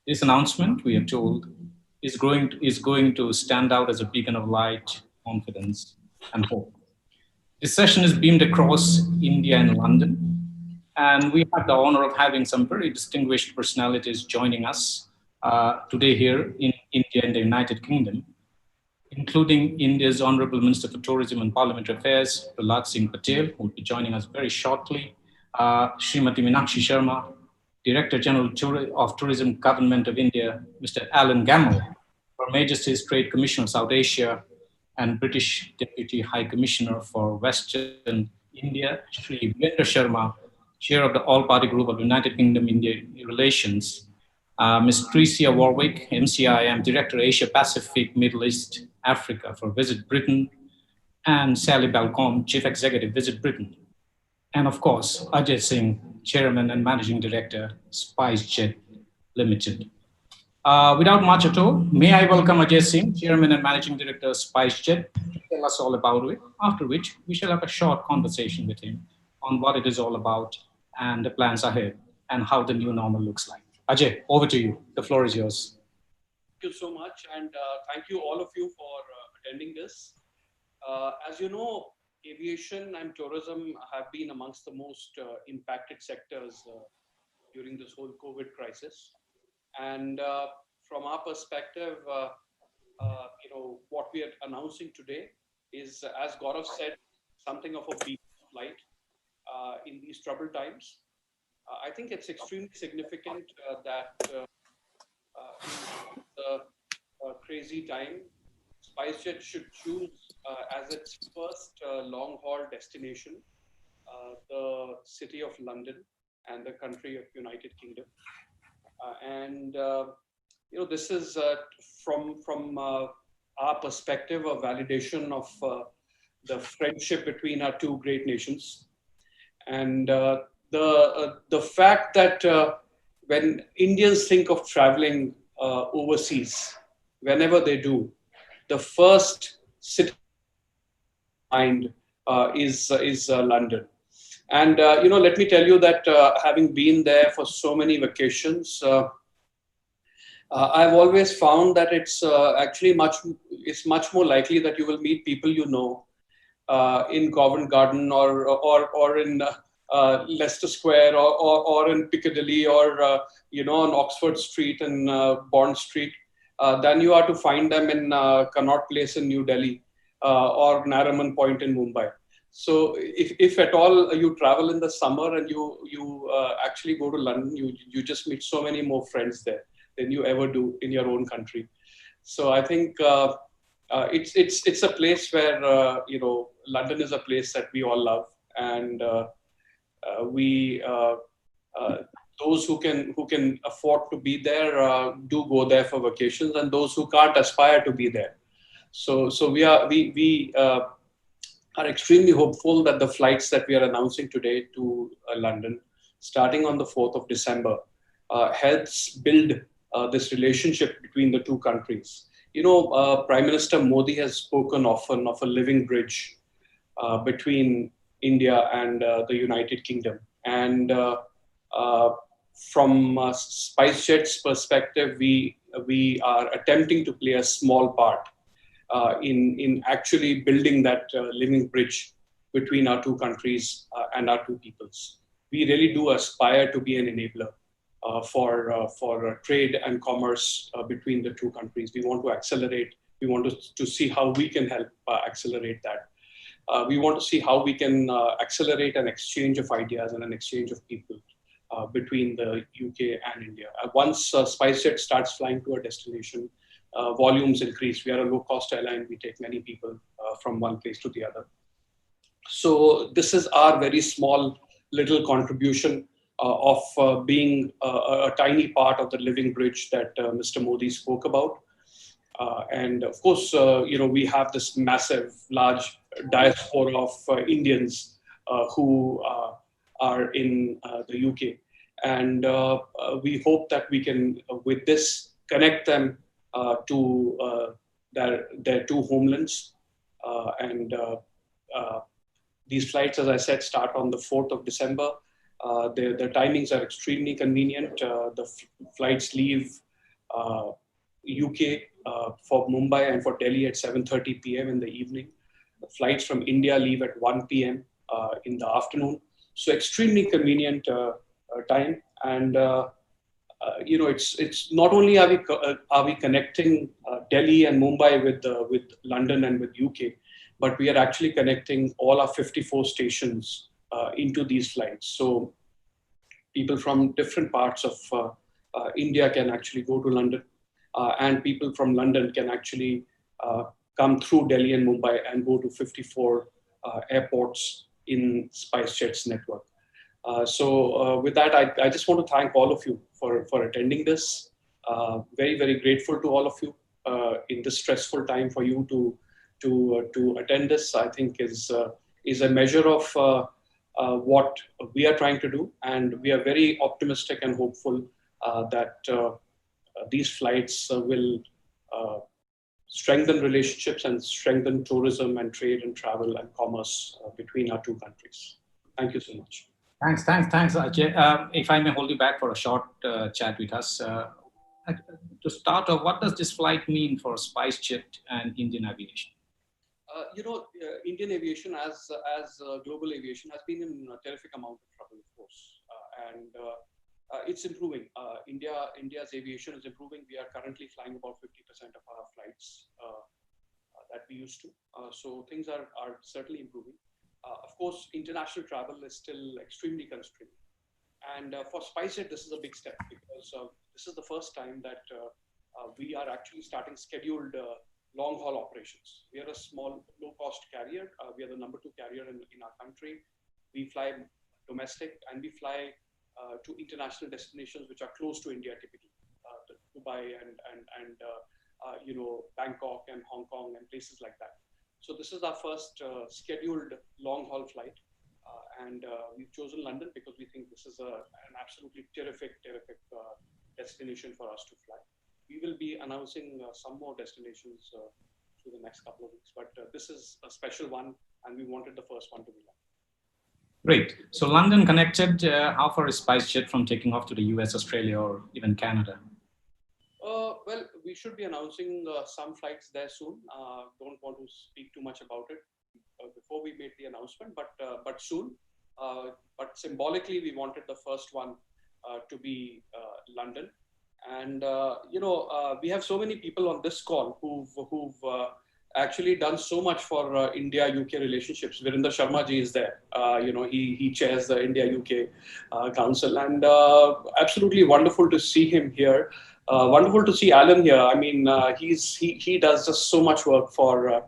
This announcement, we are told, is going to stand out as a beacon of light, confidence, and hope. This session is beamed across India and London, and we have the honor of having some very distinguished personalities joining us today here in India and the United Kingdom, including India's Honorable Minister for Tourism and Parliamentary Affairs, Prahlad Singh Patel, who will be joining us very shortly, Srimati Meenakshi Sharma, Director General of Tourism, Government of India, Mr. Alan Gamble, Her Majesty's Trade Commissioner of South Asia, and British Deputy High Commissioner for Western India, Sri Virendra Sharma, Chair of the All Party Group of United Kingdom India Relations, Ms. Tricia Warwick, MCIM Director Asia Pacific, Middle East, Africa for Visit Britain, and Sally Balcom, Chief Executive, Visit Britain. And of course, Ajay Singh, Chairman and Managing Director, SpiceJet Limited. Without much ado, may I welcome Ajay Singh, Chairman and Managing Director, SpiceJet, to tell us all about it, after which we shall have a short conversation with him on what it is all about and the plans ahead and how the new normal looks like. Ajay, over to you. The floor is yours. Thank you so much, and thank you all of you for attending this. As you know, aviation and tourism have been amongst the most impacted sectors during this whole COVID crisis. And from our perspective, what we are announcing today is, as Gaurav said, something of a beacon of light in these troubled times. I think it's extremely significant that in the crazy time, SpiceJet should choose as its first long-haul destination the city of London and the country of United Kingdom. This is from our perspective a validation of the friendship between our two great nations, and the fact that when Indians think of traveling overseas, whenever they do, the first city in mind is London. And let me tell you that having been there for so many vacations, I've always found that it's actually much more likely that you will meet people you know in Covent Garden or in Leicester Square or in Piccadilly or on Oxford Street and Bond Street than you are to find them in Connaught Place in New Delhi or Nariman Point in Mumbai. So if at all you travel in the summer and you actually go to London, you just meet so many more friends there than you ever do in your own country. So I think it's a place where London is a place that we all love, and we those who can afford to be there do go there for vacations, and those who can't aspire to be there. So we are extremely hopeful that the flights that we are announcing today to London, starting on the 4th of December, helps build this relationship between the two countries. Prime Minister Modi has spoken often of a living bridge between India and the United Kingdom. And from SpiceJet's perspective, we are attempting to play a small part in actually building that living bridge between our two countries and our two peoples. We really do aspire to be an enabler for trade and commerce between the two countries. We want to accelerate. We want to see how we can help accelerate that. We want to see how we can accelerate an exchange of ideas and an exchange of people between the UK and India. Once SpiceJet starts flying to a destination, volumes increase. We are a low-cost airline. We take many people from one place to the other. So this is our very small little contribution of being a tiny part of the living bridge that Mr. Modi spoke about. And of course, we have this massive, large diaspora of Indians who are in the UK. And we hope that we can, with this, connect them to their two homelands. These flights, as I said, start on the 4th of December. The timings are extremely convenient. The flights leave UK for Mumbai and for Delhi at 7:30 p.m. in the evening. The flights from India leave at 1 p.m. In the afternoon. So extremely convenient time. And it's not only are we connecting Delhi and Mumbai with London and with UK, but we are actually connecting all our 54 stations into these flights. So people from different parts of India can actually go to London, and people from London can actually come through Delhi and Mumbai and go to 54 airports in SpiceJet's network. With that, I just want to thank all of you for attending this. Very, very grateful to all of you in this stressful time for you to attend this. I think is a measure of what we are trying to do, and we are very optimistic and hopeful that these flights will strengthen relationships and strengthen tourism and trade and travel and commerce between our two countries. Thank you so much. Thanks, Ajay. If I may hold you back for a short chat with us. To start off, what does this flight mean for SpiceJet and Indian aviation? Indian aviation as global aviation has been in a terrific amount of trouble, of course, and it's improving. India's aviation is improving. We are currently flying about 50% of our flights that we used to. So things are certainly improving. Of course, international travel is still extremely constrained. And for SpiceJet, this is a big step because this is the first time that we are actually starting scheduled long-haul operations. We are a small, low-cost carrier. We are the number 2 carrier in our country. We fly domestic and we fly to international destinations which are close to India typically, Dubai and Bangkok and Hong Kong and places like that. So this is our first scheduled long-haul flight, and we've chosen London because we think this is an absolutely terrific destination for us to fly. We will be announcing some more destinations through the next couple of weeks, but this is a special one, and we wanted the first one to be London. Great. So London connected. How far is SpiceJet from taking off to the US, Australia, or even Canada? Well, we should be announcing some flights there soon. Don't want to speak too much about it before we made the announcement, but soon. But symbolically, we wanted the first one to be London. And we have so many people on this call who've actually done so much for India-UK relationships. Virender Sharma ji is there. He chairs the India-UK Council, and absolutely wonderful to see him here. Wonderful to see Alan here. I mean, he does just so much work for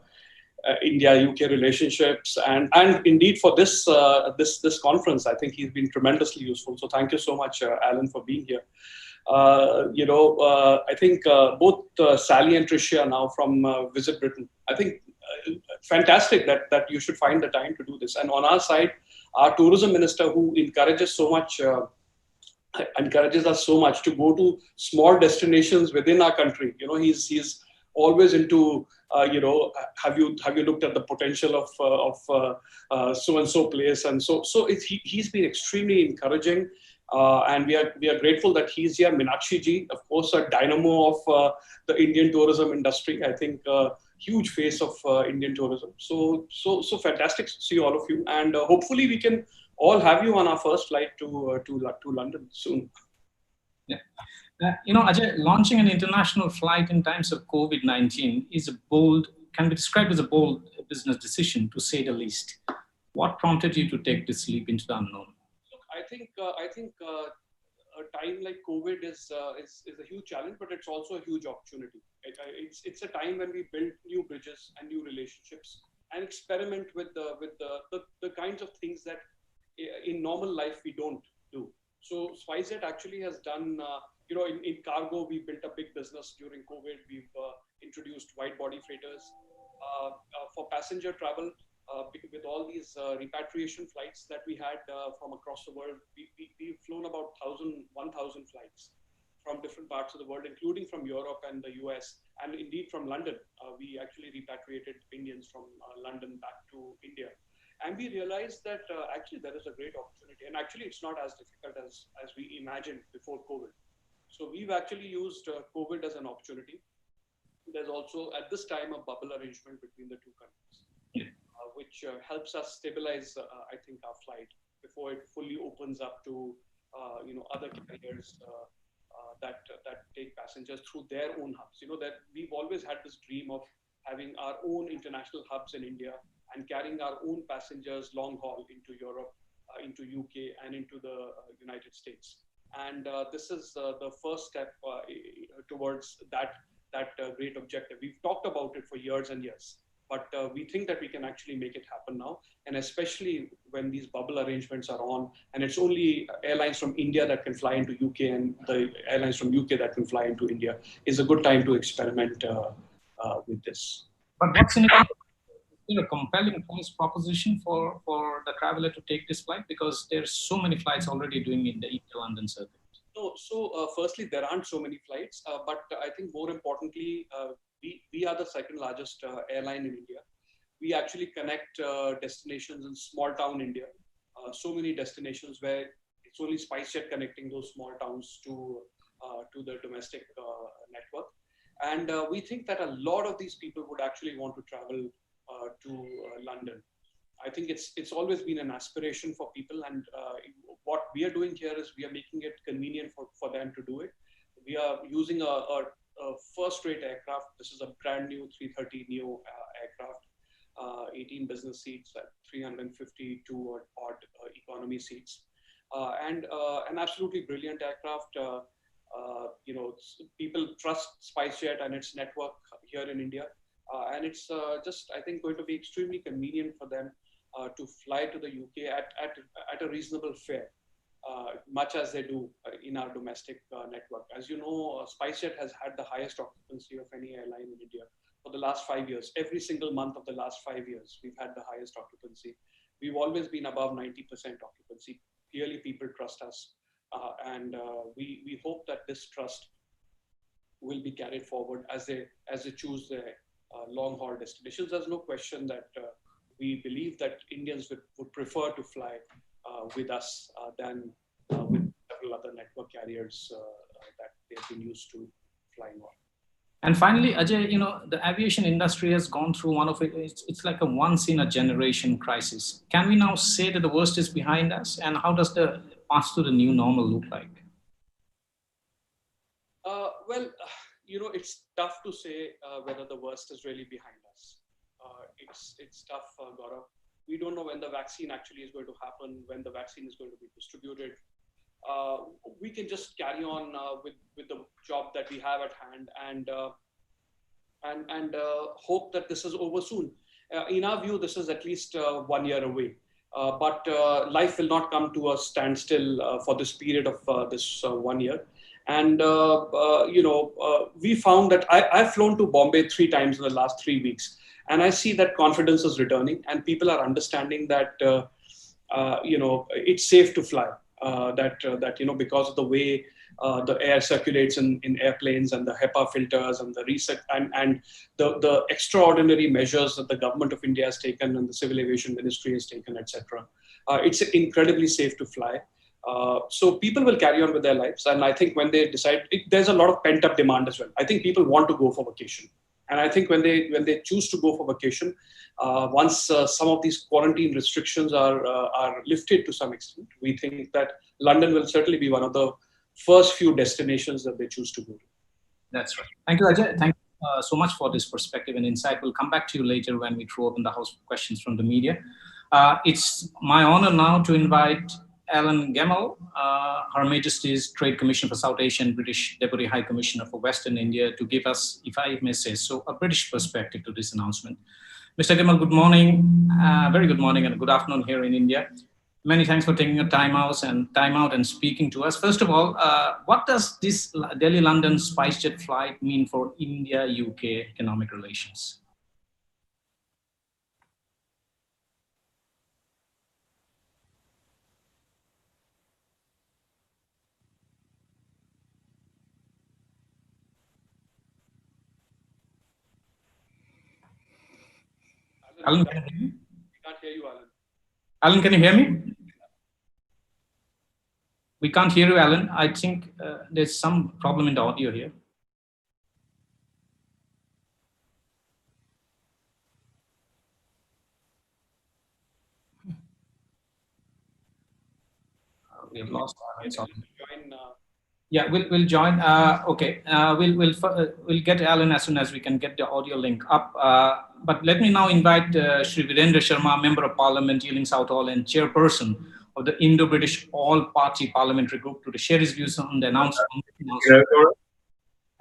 India-UK relationships, and indeed for this conference. I think he's been tremendously useful. So thank you so much, Alan, for being here. I think both Sally and Tricia are now from Visit Britain. I think fantastic that you should find the time to do this. And on our side, our tourism minister, who encourages us so much to go to small destinations within our country. He's always into have you looked at the potential of so and so place, and so he's been extremely encouraging. And we are grateful that he's here. Meenakshi ji, of course, a dynamo of the Indian tourism industry. I think huge face of Indian tourism. So fantastic to see all of you, and hopefully we can all have you on our first flight to London soon. Yeah, Ajay, launching an international flight in times of COVID-19 can be described as a bold business decision, to say the least. What prompted you to take this leap into the unknown? I think a time like COVID is a huge challenge, but it's also a huge opportunity. It's a time when we build new bridges and new relationships and experiment with the kinds of things that in normal life we don't do. So SpiceJet actually has done, in cargo, we built a big business during COVID. We've introduced wide body freighters. For passenger travel, with all these repatriation flights that we had from across the world, we've flown about 1,000 flights from different parts of the world, including from Europe and the US, and indeed from London. We actually repatriated Indians from London back to India. And we realized that actually there is a great opportunity. And actually it's not as difficult as we imagined before COVID. So we've actually used COVID as an opportunity. There's also at this time a bubble arrangement between the two countries, which helps us stabilize, I think, our flight before it fully opens up to other carriers that take passengers through their own hubs. You know that we've always had this dream of having our own international hubs in India and carrying our own passengers long haul into Europe, into UK, and into the United States. And this is the first step towards that great objective. We've talked about it for years and years, but we think that we can actually make it happen now. And especially when these bubble arrangements are on, and it's only airlines from India that can fly into UK and the airlines from UK that can fly into India, is a good time to experiment with this. But what's in it? A compelling price proposition for the traveler to take this flight, because there's so many flights already doing in the India-London circuit. No, so firstly, there aren't so many flights, but I think more importantly, we are the second largest airline in India. We actually connect destinations in small town India. So many destinations where it's only SpiceJet connecting those small towns to the domestic network. And we think that a lot of these people would actually want to travel to London. I think it's always been an aspiration for people, and what we are doing here is we are making it convenient for them to do it. We are using a first-rate aircraft. This is a brand new 330 neo aircraft, 18 business seats, 352 odd economy seats, and an absolutely brilliant aircraft. People trust SpiceJet and its network here in India, and it's just, I think, going to be extremely convenient for them to fly to the UK at a reasonable fare, much as they do in our domestic network. As you know, SpiceJet has had the highest occupancy of any airline in India for the last 5 years. Every single month of the last 5 years, we've had the highest occupancy. We've always been above 90% occupancy. Clearly, people trust us. And we hope that this trust will be carried forward as they choose their long haul destinations. There's no question that we believe that Indians would prefer to fly with us than with several other network carriers that they've been used to flying on. And finally, Ajay, the aviation industry has gone through one of it's like a once in a generation crisis. Can we now say that the worst is behind us? And how does the path to the new normal look like? Well, it's tough to say whether the worst is really behind us. It's tough, Gaurav. We don't know when the vaccine actually is going to happen, when the vaccine is going to be distributed. We can just carry on with the job that we have at hand and hope that this is over soon. In our view, this is at least 1 year away. But life will not come to a standstill for this period of this 1 year. And, we found that I've flown to Bombay 3 times in the last 3 weeks. And I see that confidence is returning and people are understanding that, it's safe to fly. Because of the way the air circulates in airplanes and the HEPA filters and the reset and the extraordinary measures that the government of India has taken and the Civil Aviation Ministry has taken, etc. It's incredibly safe to fly. So people will carry on with their lives. And I think when they decide, there's a lot of pent up demand as well. I think people want to go for vacation. And I think when they choose to go for vacation, once some of these quarantine restrictions are lifted to some extent, we think that London will certainly be one of the first few destinations that they choose to go to. That's right. Thank you, Ajay. Thank you so much for this perspective and insight. We'll come back to you later when we throw open the house for questions from the media. It's my honor now to invite Alan Gemmell, Her Majesty's Trade Commissioner for South Asia and British Deputy High Commissioner for Western India, to give us, if I may say so, a British perspective to this announcement. Mr. Gemmell, good morning, very good morning and good afternoon here in India. Many thanks for taking your time out and speaking to us. First of all, what does this Delhi-London SpiceJet flight mean for India-UK economic relations? Alan, can you hear me? I can't hear you, Alan. Alan, can you hear me? We can't hear you, Alan. I think there's some problem in the audio here. We have lost Alan. Join, yeah, we'll join. Okay, we'll get Alan as soon as we can get the audio link up. But let me now invite Shri Virendra Sharma, Member of Parliament, Ealing Southall, and Chairperson of the Indo-British All-Party Parliamentary Group, to share his views on the announcement,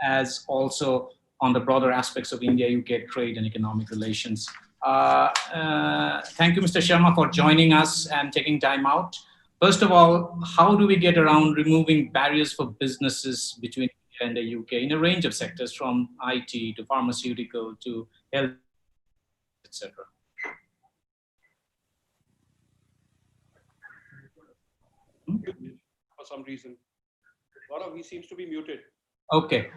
as also on the broader aspects of India-UK trade and economic relations. Thank you, Mr. Sharma, for joining us and taking time out. First of all, how do we get around removing barriers for businesses between India and the UK in a range of sectors, from IT to pharmaceutical to health, etc.? For some reason, Gaurav, he seems to be muted. Okay,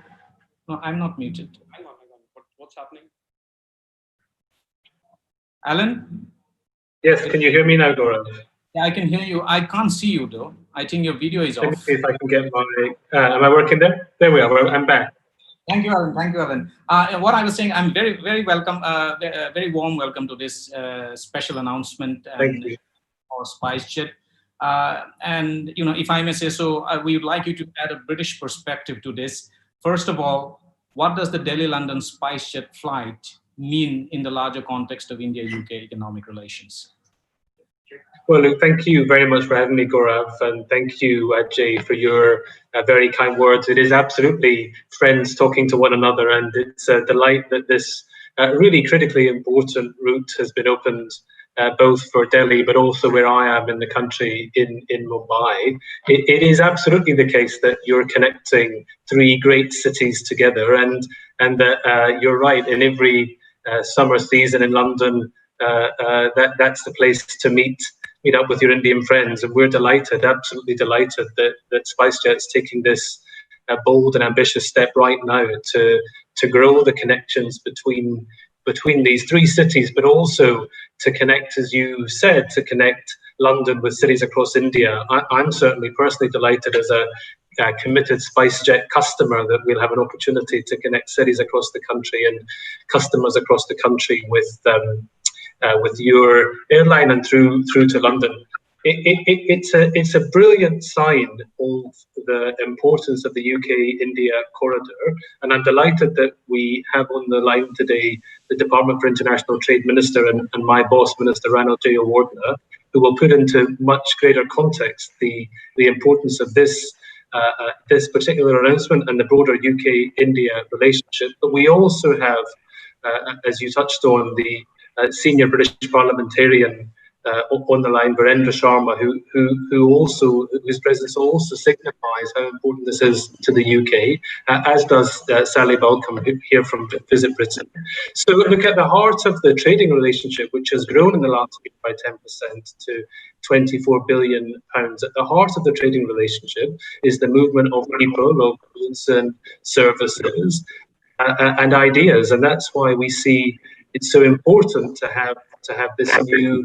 no, I'm not muted. Hang on. What's happening? Alan? Yes, can you hear me now, Gaurav? Yeah, I can hear you. I can't see you though. I think your video is off. Let me see if I can get my, am I working there? There we are, I'm back. Thank you, Alan. Thank you, Alan. What I was saying, I'm very, very welcome, very warm welcome to this special announcement for SpiceJet. And, you know, if I may say so, we would like you to add a British perspective to this. First of all, what does the Delhi-London SpiceJet flight mean in the larger context of India-UK economic relations? Well, look, thank you very much for having me, Gaurav, and thank you, Ajay, for your very kind words. It is absolutely friends talking to one another, and it's a delight that this really critically important route has been opened, both for Delhi, but also where I am in the country, in Mumbai. It is absolutely the case that you're connecting three great cities together, and that you're right, in every summer season in London, that's the place to meet up with your Indian friends, and we're delighted, absolutely delighted, that SpiceJet's taking this bold and ambitious step right now to grow the connections between these three cities, but also to connect, as you said, to connect London with cities across India. I'm certainly personally delighted as a committed SpiceJet customer that we'll have an opportunity to connect cities across the country and customers across the country with your airline and through to London. It's a brilliant sign of the importance of the UK-India corridor, and I'm delighted that we have on the line today the Department for International Trade Minister and my boss, Minister Ranil Jayawardena, who will put into much greater context the importance of this particular announcement and the broader UK-India relationship. But we also have, as you touched on, the senior British parliamentarian on the line, Virendra Sharma, whose presence also signifies how important this is to the UK, as does Sally Balcom here from Visit Britain. So look, at the heart of the trading relationship, which has grown in the last year by 10% to £24 billion, at the heart of the trading relationship is the movement of people, of goods and services, and ideas, and that's why we see it's so important to have this new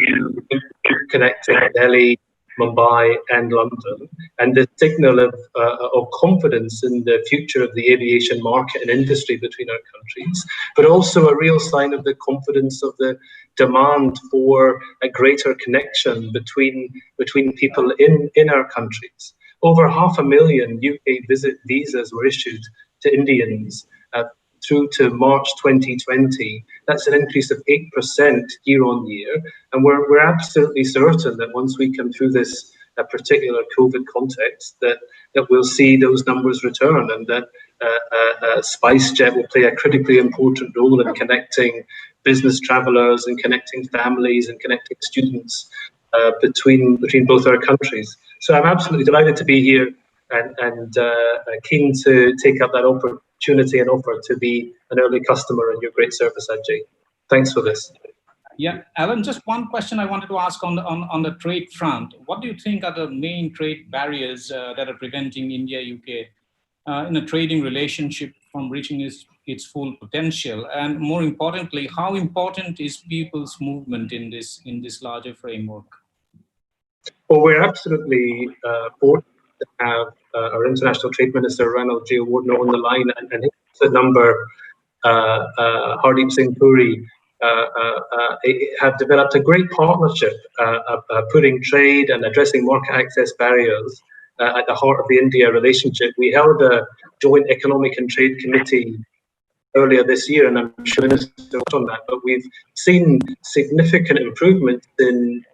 connecting Delhi, Mumbai, and London, and the signal of confidence in the future of the aviation market and industry between our countries, but also a real sign of the confidence of the demand for a greater connection between people in our countries. Over 500,000 UK visit visas were issued to Indians through to March 2020. That's an increase of 8% year on year. And we're absolutely certain that once we come through this particular COVID context, that we'll see those numbers return, and that SpiceJet will play a critically important role in connecting business travelers and connecting families and connecting students between both our countries. So I'm absolutely delighted to be here and keen to take up that opportunity and offer to be an early customer in your great service, Ajay. Thanks for this. Yeah, Alan, just one question I wanted to ask on the trade front. What do you think are the main trade barriers that are preventing India-UK in a trading relationship from reaching its full potential? And more importantly, how important is people's movement in this larger framework? Well, we're absolutely fortunate to have our International Trade Minister, Ranil J. Wardner, on the line, and his number, Hardeep Singh Puri, have developed a great partnership, putting trade and addressing market access barriers at the heart of the India relationship. We held a joint economic and trade committee earlier this year, and I'm sure the minister worked on that, but we've seen significant improvements in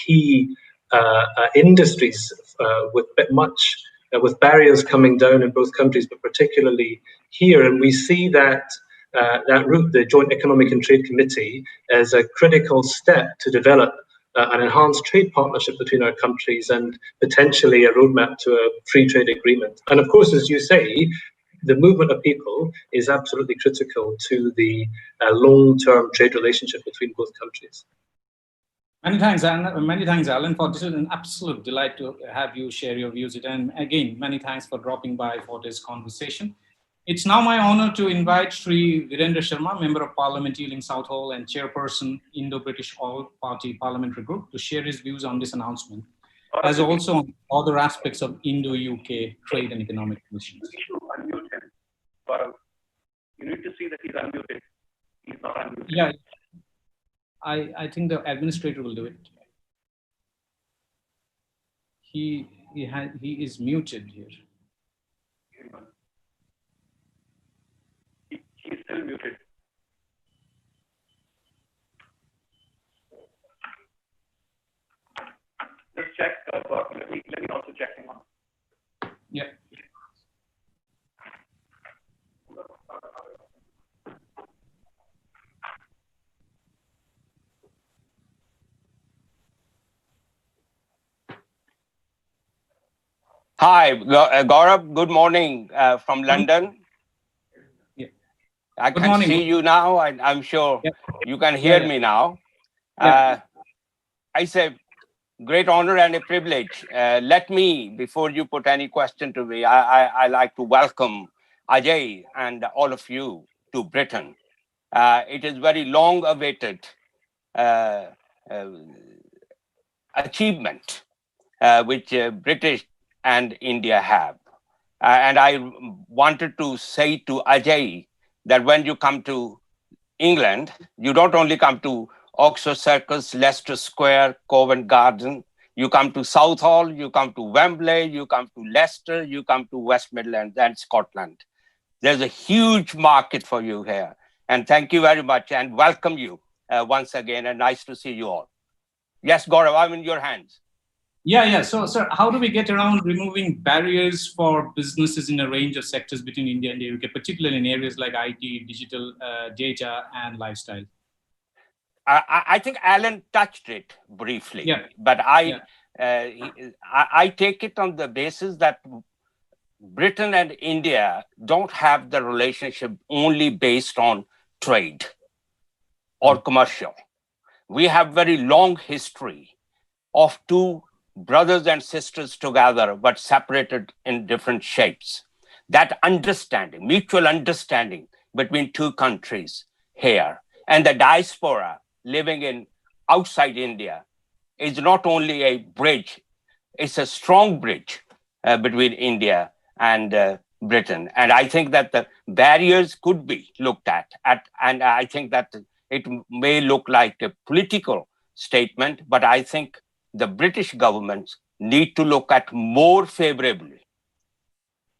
key industries with barriers coming down in both countries, but particularly here. And we see that that route, the Joint Economic and Trade Committee, as a critical step to develop an enhanced trade partnership between our countries and potentially a roadmap to a free trade agreement. And of course, as you say, the movement of people is absolutely critical to the long-term trade relationship between both countries. Many thanks, Alan, for this is an absolute delight to have you share your views. And again, many thanks for dropping by for this conversation. It's now my honor to invite Sri Virendra Sharma, Member of Parliament Ealing Southall and Chairperson, Indo-British All-Party Parliamentary Group, to share his views on this announcement, as also on other aspects of Indo-UK trade and economic relations. You need to see that he's unmuted. He's not unmuted. Yeah, I think the administrator will do it. He is muted here. He's still muted. Just check. Let me also check him on. Yeah. Hi, Gaurav. Good morning from London. Yeah. I can see you now, and I'm sure you can hear me now. It's a great honor and a privilege. Let me, before you put any question to me, I like to welcome Ajay and all of you to Britain. It is very long-awaited achievement which British and India have. And I wanted to say to Ajay that when you come to England, you don't only come to Oxford Circus, Leicester Square, Covent Garden, you come to Southall, you come to Wembley, you come to Leicester, you come to West Midlands and Scotland. There's a huge market for you here. And thank you very much and welcome you once again, and nice to see you all. Yes, Gaurav, I'm in your hands. Yeah. So, sir, how do we get around removing barriers for businesses in a range of sectors between India and the UK, particularly in areas like IT, digital, data, and lifestyle? I think Alan touched it briefly, but I take it on the basis that Britain and India don't have the relationship only based on trade or commercial. We have very long history of two brothers and sisters together, but separated in different shapes. That understanding, mutual understanding between two countries here, and the diaspora living in outside India is not only a bridge, it's a strong bridge between India and Britain. And I think that the barriers could be looked at, and I think that it may look like a political statement, but I think the British governments need to look at more favorably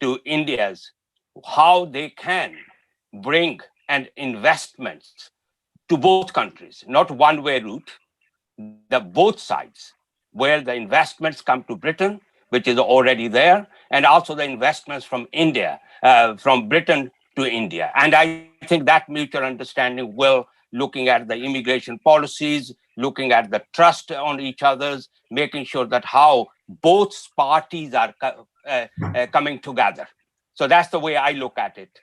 to India's, how they can bring an investments to both countries, not one-way route, the both sides, where the investments come to Britain, which is already there, and also the investments from India, from Britain to India. And I think that mutual understanding will, looking at the immigration policies, looking at the trust on each other's, making sure that how both parties are coming together. So that's the way I look at it,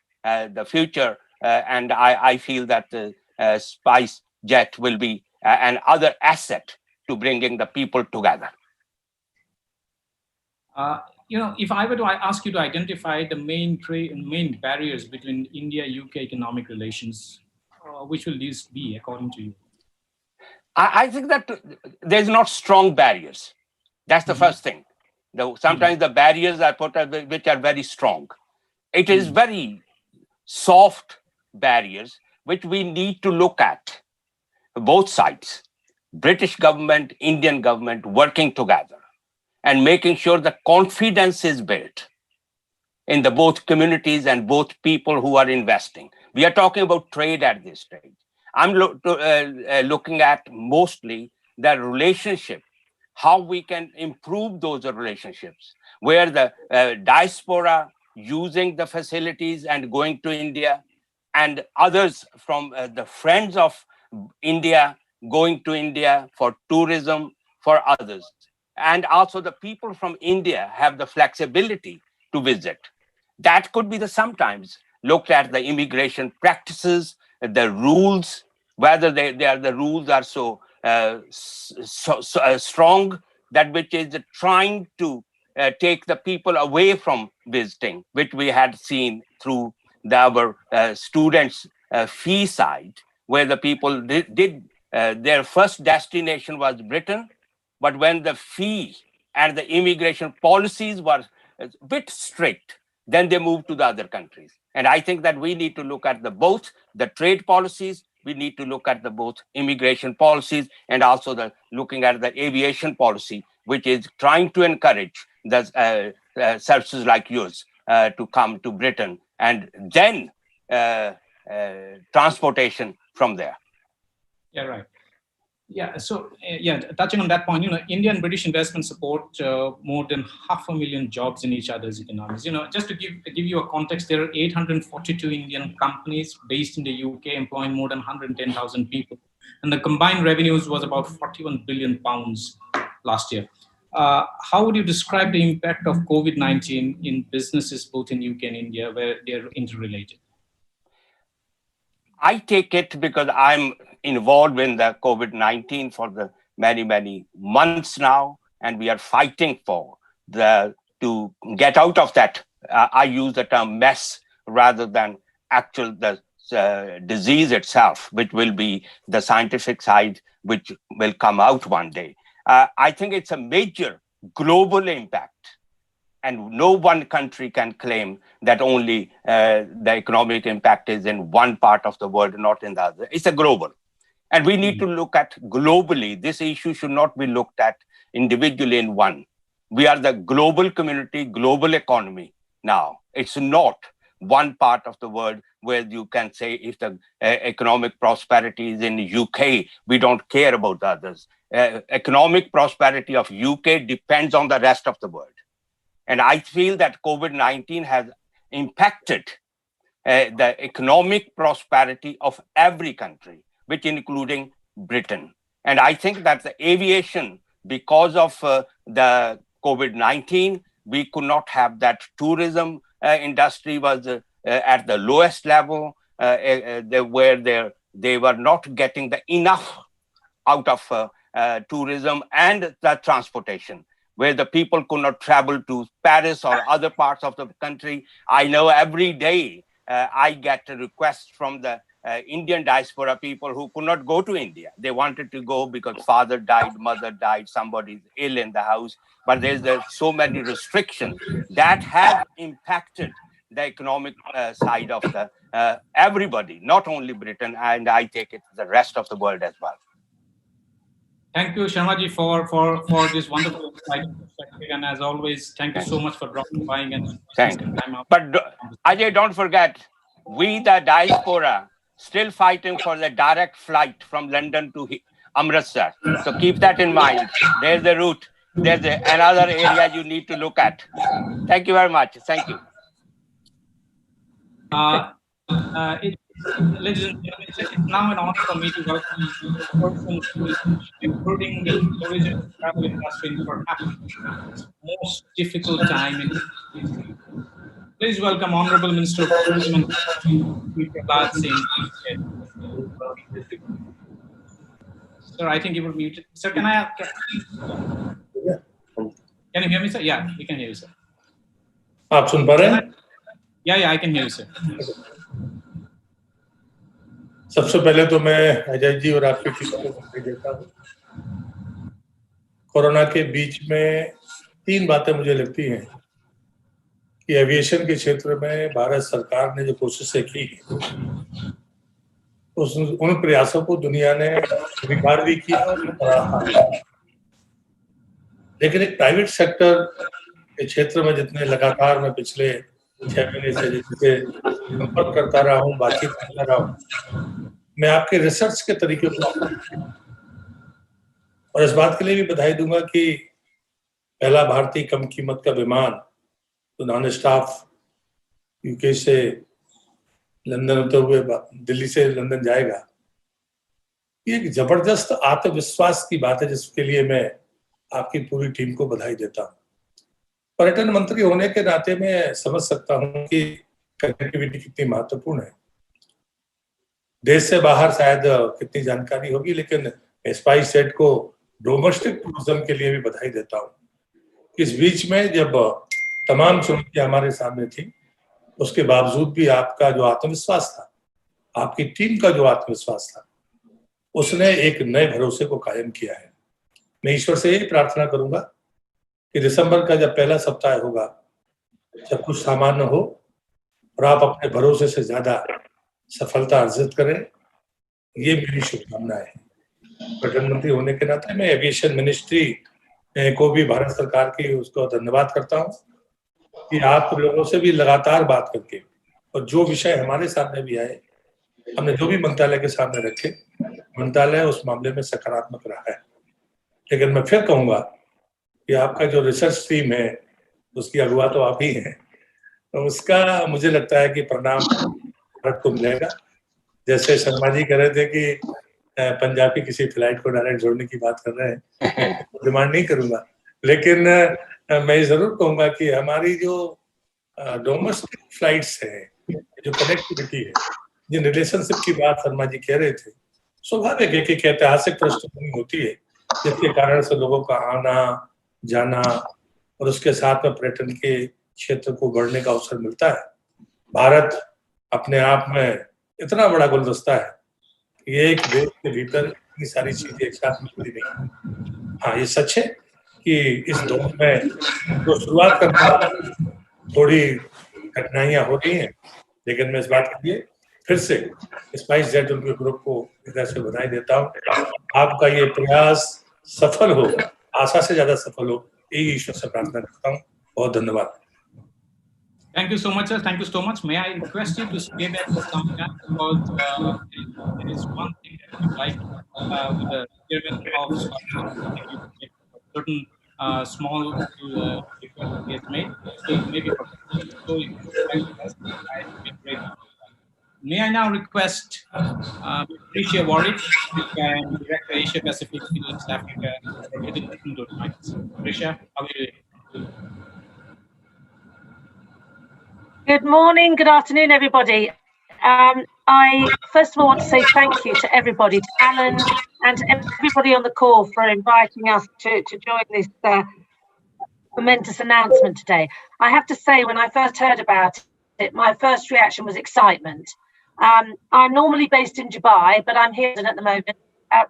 the future. And I feel that SpiceJet will be another asset to bringing the people together. If I were to ask you to identify the main barriers between India-UK economic relations, which will these be, according to you? I think that there's not strong barriers. That's the first thing. Sometimes the barriers are put up which are very strong. It is very soft barriers which we need to look at, both sides, British government, Indian government working together and making sure the confidence is built in the both communities and both people who are investing. We are talking about trade at this stage. I'm looking at mostly the relationship, how we can improve those relationships, where the diaspora using the facilities and going to India, and others from the friends of India going to India for tourism, for others. And also the people from India have the flexibility to visit. That could be the sometimes looked at the immigration practices, the rules, whether the rules are so strong that which is trying to take the people away from visiting, which we had seen through our students' fee side, where the people did their first destination was Britain, but when the fee and the immigration policies were a bit strict, then they moved to the other countries. And I think that we need to look at both the trade policies, we need to look at the both immigration policies, and also looking at the aviation policy, which is trying to encourage the services like yours to come to Britain, and then transportation from there. Yeah, right. Yeah, so touching on that point, India and British investment support more than 500,000 jobs in each other's economies. Just to give you a context, there are 842 Indian companies based in the UK employing more than 110,000 people, and the combined revenues was about 41 billion pounds last year. How would you describe the impact of COVID-19 in businesses both in UK and India, where they're interrelated? I take it because I'm involved in the COVID-19 for the many, many months now, and we are fighting to get out of that. I use the term mess rather than the disease itself, which will be the scientific side, which will come out one day. I think it's a major global impact. And no one country can claim that only the economic impact is in one part of the world, not in the other. It's a global. And we need to look at globally. This issue should not be looked at individually in one. We are the global community, global economy now. It's not one part of the world where you can say if the economic prosperity is in the UK, we don't care about the others. Economic prosperity of UK depends on the rest of the world. And I feel that COVID-19 has impacted the economic prosperity of every country, which including Britain. And I think that the aviation, because of the COVID-19, we could not have that. Tourism industry was at the lowest level, where they were not getting enough out of tourism and the transportation, where the people could not travel to Paris or other parts of the country. I know every day I get a request from the Indian diaspora people who could not go to India. They wanted to go because father died, mother died, somebody's ill in the house. But there's so many restrictions that have impacted the economic side of the everybody, not only Britain, and I take it the rest of the world as well. Thank you, Sharmaji, for this wonderful perspective. And as always, thank you so much for dropping by and spending time out. But Ajay, don't forget, we the diaspora still fighting for the direct flight from London to Amritsar. So keep that in mind. There's the route. There's another area you need to look at. Thank you very much. Thank you. Ladies and gentlemen, it's now an honor for me to welcome a person who is improving the tourism and travel industry in perhaps its most difficult time in history. Please welcome Honorable Minister of Tourism and Travel, Sir, I think you were muted. Sir, can I ask? Can you hear me, sir? Yeah, we can hear you, sir. आप सुन पा रहे हैं? Yeah, I can hear you, sir. सबसे पहले तो मैं अजय जी और आपके टीम को बधाई देता हूँ। कोरोना के बीच में तीन बातें मुझे लगती हैं कि एविएशन के क्षेत्र में भारत सरकार ने जो कोशिशें की उन प्रयासों को दुनिया ने स्वीकार भी किया और सराहा। लेकिन एक प्राइवेट सेक्टर के क्षेत्र में जितने लगातार मैं पिछले 6 महीने से जिससे संपर्क करता रहा हूँ, बातचीत करता रहा हूँ, मैं आपके रिसर्च के तरीके को और इस बात के लिए भी बधाई दूंगा कि पहला भारतीय कम कीमत का विमान तो नॉन स्टाफ यूके से लंदन होते हुए दिल्ली से लंदन जाएगा। ये एक जबरदस्त आत्मविश्वास की बात है जिसके लिए मैं आपकी पूरी टीम को बधाई देता हूँ। पर्यटन मंत्री होने के नाते मैं समझ सकता हूँ कि कनेक्टिविटी कितनी महत्वपूर्ण है। देश से बाहर शायद कितनी जानकारी होगी, लेकिन स्पाइसजेट को डोमेस्टिक टूरिज्म के लिए भी बधाई देता हूँ। इस बीच में जब तमाम चुनौतियां हमारे सामने थी, उसके बावजूद भी आपका जो आत्मविश्वास था, आपकी टीम का जो आत्मविश्वास था, उसने एक नए भरोसे को कायम किया है। मैं ईश्वर से यही प्रार्थना करूंगा कि दिसंबर का जब पहला सप्ताह होगा, जब कुछ सामान्य हो और आप अपने भरोसे से ज्यादा सफलता अर्जित करें, ये मेरी शुभकामनाएं हैं। प्रधानमंत्री होने के नाते मैं एविएशन मिनिस्ट्री को भी भारत सरकार की उसको धन्यवाद करता हूँ कि आप लोगों से भी लगातार बात करके और जो विषय हमारे सामने भी आए, हमने जो भी मंत्रालय के सामने रखे, मंत्रालय उस मामले में सकारात्मक रहा है। लेकिन मैं फिर कहूंगा कि आपका जो रिसर्च टीम है उसकी अगुवा तो आप ही हैं, तो उसका मुझे लगता है कि परिणाम भारत को मिलेगा। जैसे शर्मा जी कह रहे थे कि पंजाब की किसी फ्लाइट को डायरेक्ट जोड़ने की बात कर रहे हैं, डिमांड नहीं करूंगा, लेकिन मैं जरूर कहूंगा कि हमारी जो डोमेस्टिक फ्लाइट्स हैं, जो कनेक्टिविटी है, जिन रिलेशनशिप की बात शर्मा जी कह रहे थे, स्वाभाविक है कि ऐतिहासिक पृष्ठभूमि होती है जिसके कारण से लोगों का आना जाना और उसके साथ में पर्यटन के क्षेत्र को बढ़ने का अवसर मिलता है। भारत अपने आप में इतना बड़ा गुलदस्ता है, ये एक देश के भीतर इतनी सारी चीजें एक साथ मिलती नहीं। हाँ, ये सच है कि इस दौर में जो शुरुआत करना थोड़ी कठिनाइयां हो रही हैं, लेकिन मैं इस बात के लिए फिर से स्पाइसजेट उनके ग्रुप को हृदय से बधाई देता हूँ। आपका ये प्रयास सफल हो, आशा से ज्यादा सफल हो, यही ईश्वर से प्रार्थना करता हूँ। बहुत धन्यवाद। Thank you so much, sir. Thank you so much. May I request you to stay there for some time, because there is one thing that I would like with the chairman of SpiceJet, certain small request he has made. So maybe for so if you can request, I would be grateful. May I now request Patricia Warwick, who can direct the Asia Pacific, Middle East Africa, for getting into the mics. Patricia, how are you doing? Good morning, good afternoon, everybody. I first of all want to say thank you to everybody, to Alan and to everybody on the call for inviting us to join this momentous announcement today. I have to say, when I first heard about it, my first reaction was excitement. I'm normally based in Dubai, but I'm here at the moment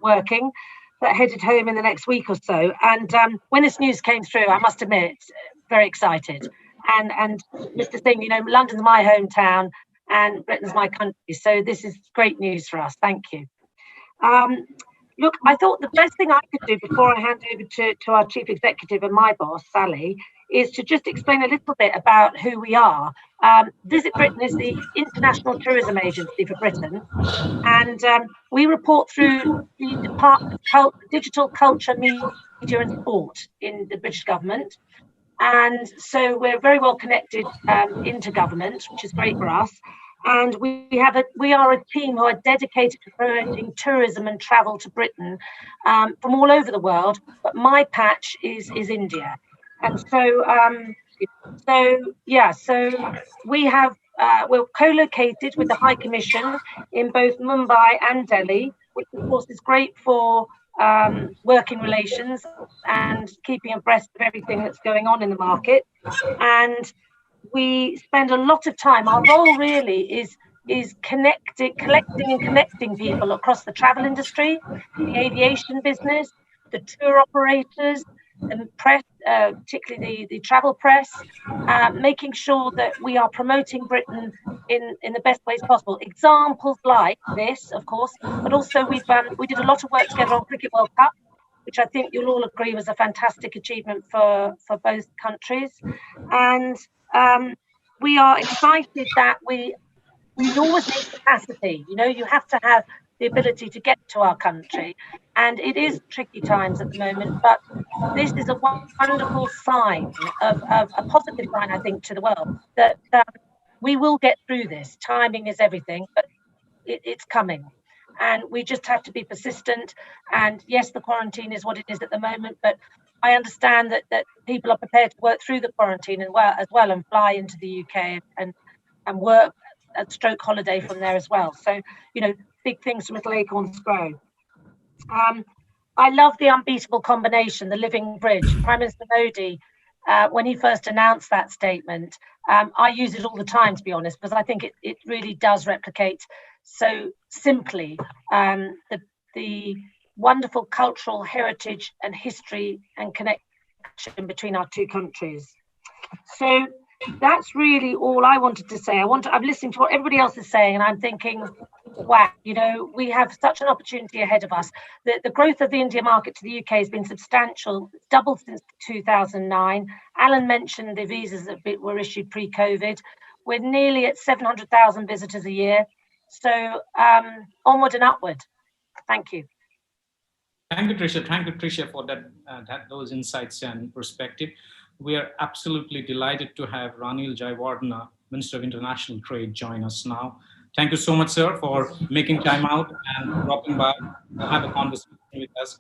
working, but headed home in the next week or so. And when this news came through, I must admit, very excited. And Mr. Singh, you know, London's my hometown and Britain's my country. So this is great news for us. Thank you. Look, I thought the best thing I could do before I hand over to our chief executive and my boss, Sally, is to just explain a little bit about who we are. Visit Britain is the international tourism agency for Britain. And we report through the Department of Digital Culture, Media and Sport in the British government. And so we're very well connected into government, which is great for us. And we are a team who are dedicated to promoting tourism and travel to Britain from all over the world. But my patch is India. And so, we have, we're co-located with the High Commission in both Mumbai and Delhi, which of course is great for working relations and keeping abreast of everything that's going on in the market. And we spend a lot of time, our role really is collecting and connecting people across the travel industry, the aviation business, the tour operators, the press, particularly the travel press, making sure that we are promoting Britain in the best ways possible. Examples like this, of course, but also we did a lot of work together on Cricket World Cup, which I think you'll all agree was a fantastic achievement for both countries. And we are excited that we always need capacity. You know, you have to have the ability to get to our country. And it is tricky times at the moment, but this is a wonderful sign of a positive sign, I think, to the world that we will get through this. Timing is everything, but it's coming. And we just have to be persistent. And yes, the quarantine is what it is at the moment, but I understand that people are prepared to work through the quarantine as well and fly into the UK and work a stroke holiday from there as well. So, you know, big things from Little Acorns Grow. I love the unbeatable combination, the living bridge. Prime Minister Modi, when he first announced that statement, I use it all the time, to be honest, because I think it really does replicate so simply the wonderful cultural heritage and history and connection between our two countries. So that's really all I wanted to say. I'm listening to what everybody else is saying, and I'm thinking, wow, you know, we have such an opportunity ahead of us. The growth of the India market to the UK has been substantial. It's doubled since 2009. Alan mentioned the visas that were issued pre-COVID. We're nearly at 700,000 visitors a year. So onward and upward. Thank you. Thank you, Tricia. Thank you, Tricia, for those insights and perspective. We are absolutely delighted to have Ranil Jayawardena, Minister of International Trade, join us now. Thank you so much, sir, for making time out and dropping by to have a conversation with us.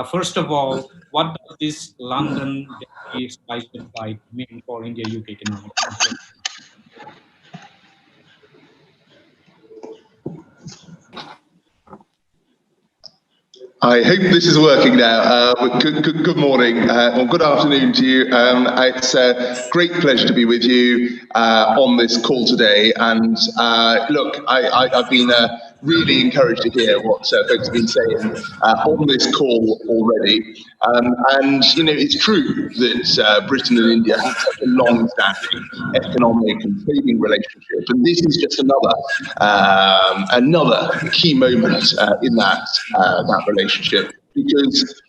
First of all, what does this London SpiceJet flight mean for India-UK economic relations? I hope this is working now. Good morning, or good afternoon to you. It's a great pleasure to be with you on this call today. And look, I've been really encouraged to hear what folks have been saying on this call already. And, you know, it's true that Britain and India have such a long-standing economic and trading relationship. And this is just another key moment in that relationship, because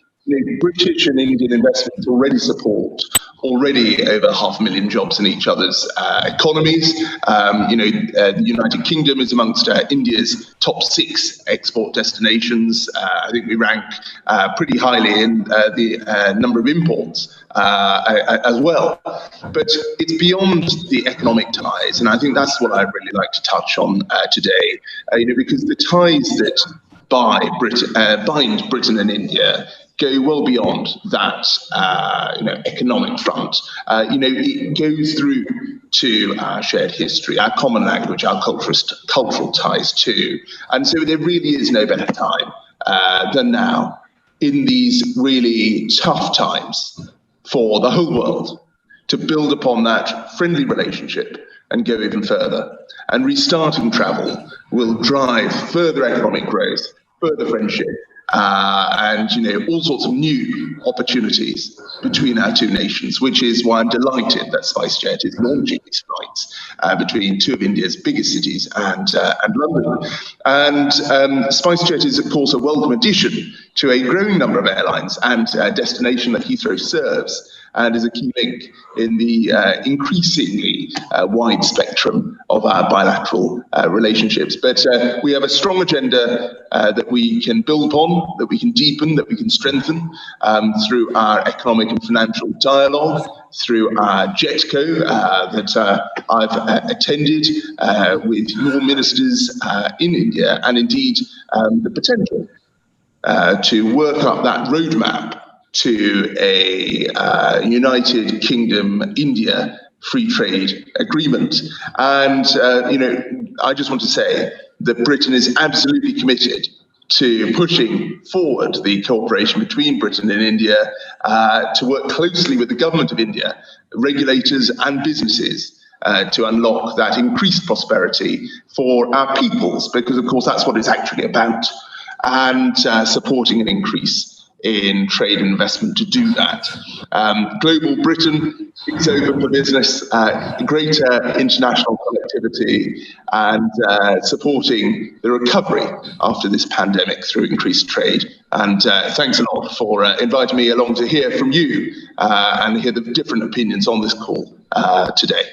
British and Indian investments already support over 500,000 jobs in each other's economies. The United Kingdom is amongst India's top 6 export destinations. I think we rank pretty highly in the number of imports as well. But it's beyond the economic ties, and I think that's what I'd really like to touch on today. Because the ties that bind Britain and India go well beyond that, economic front. It goes through to our shared history, our common language, our cultural ties too. And so there really is no better time than now, in these really tough times for the whole world, to build upon that friendly relationship and go even further. And restarting travel will drive further economic growth, further friendship, and all sorts of new opportunities between our two nations, which is why I'm delighted that SpiceJet is launching these flights between two of India's biggest cities and London. And SpiceJet is, of course, a welcome addition to a growing number of airlines and a destination that Heathrow serves, and is a key link in the increasingly wide spectrum of our bilateral relationships. But we have a strong agenda that we can build upon, that we can deepen, that we can strengthen through our economic and financial dialogue, through our JetCo that I've attended with your ministers in India, and indeed the potential to work up that roadmap to a United Kingdom-India free trade agreement. And, I just want to say that Britain is absolutely committed to pushing forward the cooperation between Britain and India, to work closely with the government of India, regulators and businesses, to unlock that increased prosperity for our peoples, because of course that's what it's actually about, and supporting an increase in trade and investment to do that. Global Britain is open for business, greater international connectivity, and supporting the recovery after this pandemic through increased trade. And thanks a lot for inviting me along to hear from you and hear the different opinions on this call today.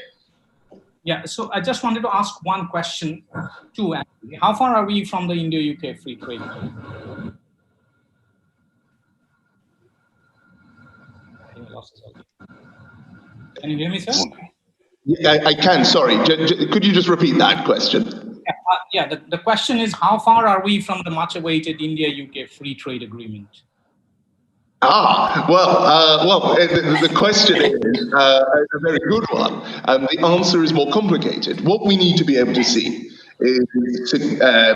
Yeah, so I just wanted to ask one question too, actually. How far are we from the India-UK free trade? I think I lost this already. Can you hear me, sir? Yeah, I can, sorry. Could you just repeat that question? Yeah, the question is, how far are we from the much-awaited India-UK free trade agreement? The question is a very good one. The answer is more complicated. What we need to be able to see is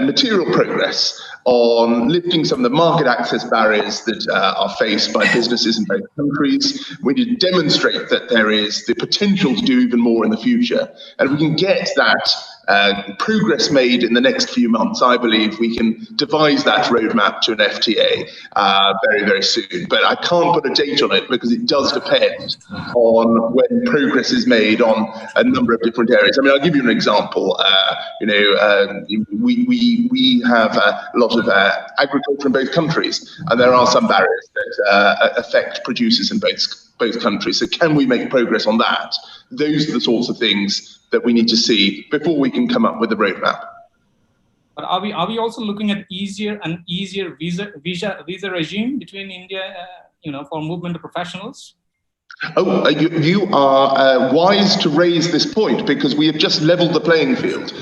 material progress on lifting some of the market access barriers that are faced by businesses in both countries. We need to demonstrate that there is the potential to do even more in the future. And if we can get that progress made in the next few months, I believe we can devise that roadmap to an FTA very, very soon. But I can't put a date on it because it does depend on when progress is made on a number of different areas. I mean, I'll give you an example. We have a lot of agriculture in both countries, and there are some barriers that affect producers in both countries. So can we make progress on that? Those are the sorts of things that we need to see before we can come up with a roadmap. But are we also looking at easier visa regime between India, for movement of professionals? Oh, you are wise to raise this point because we have just leveled the playing field.